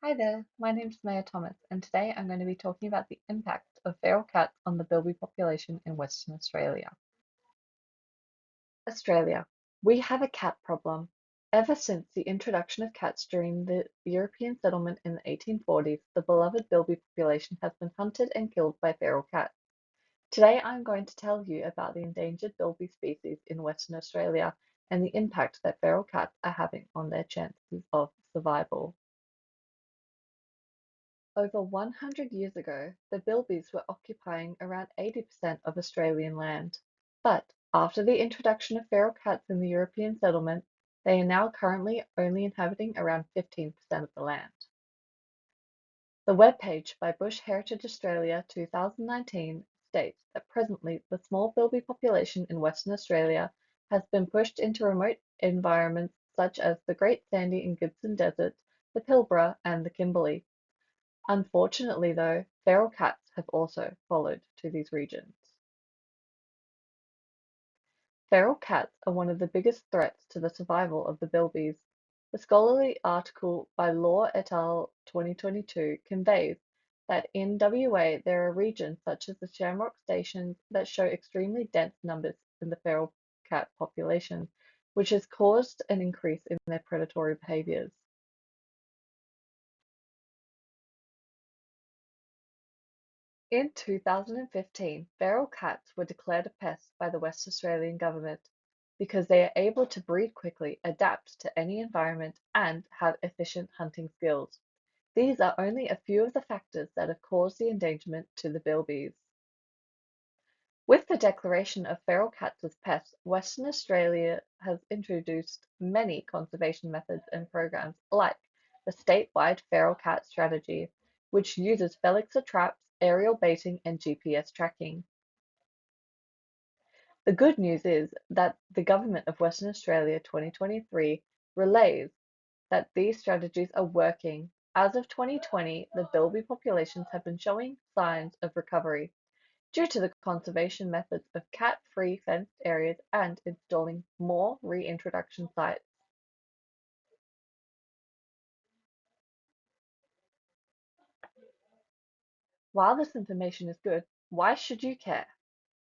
Hi there, my name is Maya Thomas, and today I'm going to be talking about the impact of feral cats on the bilby population in Western Australia. Australia. We have a cat problem. Ever since the introduction of cats during the European settlement in the 1840s, the beloved bilby population has been hunted and killed by feral cats. Today I'm going to tell you about the endangered bilby species in Western Australia and the impact that feral cats are having on their chances of survival. Over 100 years ago, the bilbies were occupying around 80% of Australian land. But after the introduction of feral cats in the European settlement, they are now currently only inhabiting around 15% of the land. The webpage by Bush Heritage Australia 2019 states that presently the small bilby population in Western Australia has been pushed into remote environments such as the Great Sandy and Gibson Deserts, the Pilbara, and the Kimberley. Unfortunately, though, feral cats have also followed to these regions. Feral cats are one of the biggest threats to the survival of the bilbies. The scholarly article by Law et al. 2022 conveys that in WA there are regions such as the Shamrock Stations that show extremely dense numbers in the feral cat population, which has caused an increase in their predatory behaviours. In 2015, feral cats were declared a pest by the West Australian Government because they are able to breed quickly, adapt to any environment, and have efficient hunting skills. These are only a few of the factors that have caused the endangerment to the bilbies. With the declaration of feral cats as pests, Western Australia has introduced many conservation methods and programs like the statewide feral cat strategy, which uses Felixa traps, aerial baiting, and GPS tracking. The good news is that the Government of Western Australia 2023 relays that these strategies are working. As of 2020, the bilby populations have been showing signs of recovery due to the conservation methods of cat-free fenced areas and installing more reintroduction sites. While this information is good, why should you care?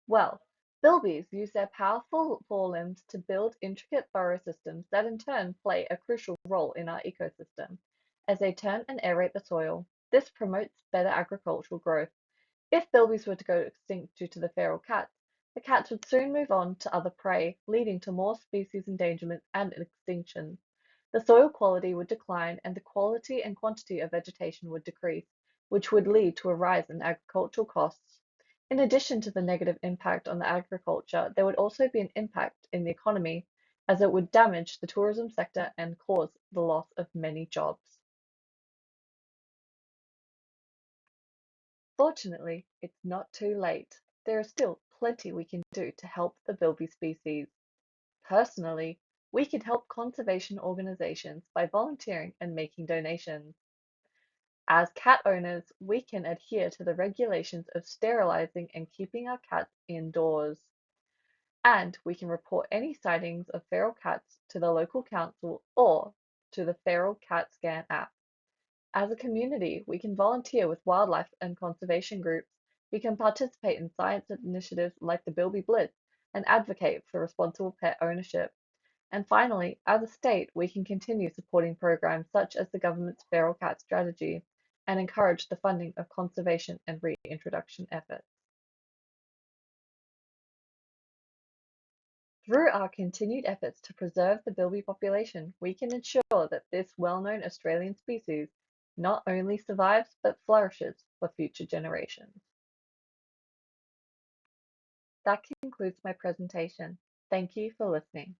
Well, bilbies use their powerful forelimbs to build intricate burrow systems that in turn play a crucial role in our ecosystem. As they turn and aerate the soil, this promotes better agricultural growth. If bilbies were to go extinct due to the feral cats, the cats would soon move on to other prey, leading to more species endangerment and extinction. The soil quality would decline and the quality and quantity of vegetation would decrease, which would lead to a rise in agricultural costs. In addition to the negative impact on the agriculture, there would also be an impact in the economy, as it would damage the tourism sector and cause the loss of many jobs. Fortunately, it's not too late. There is still plenty we can do to help the bilby species. Personally, we can help conservation organizations by volunteering and making donations. As cat owners, we can adhere to the regulations of sterilizing and keeping our cats indoors. And we can report any sightings of feral cats to the local council or to the Feral Cat Scan app. As a community, we can volunteer with wildlife and conservation groups. We can participate in science initiatives like the Bilby Blitz and advocate for responsible pet ownership. And finally, as a state, we can continue supporting programs such as the government's feral cat strategy and encourage the funding of conservation and reintroduction efforts. Through our continued efforts to preserve the bilby population, we can ensure that this well-known Australian species not only survives but flourishes for future generations. That concludes my presentation. Thank you for listening.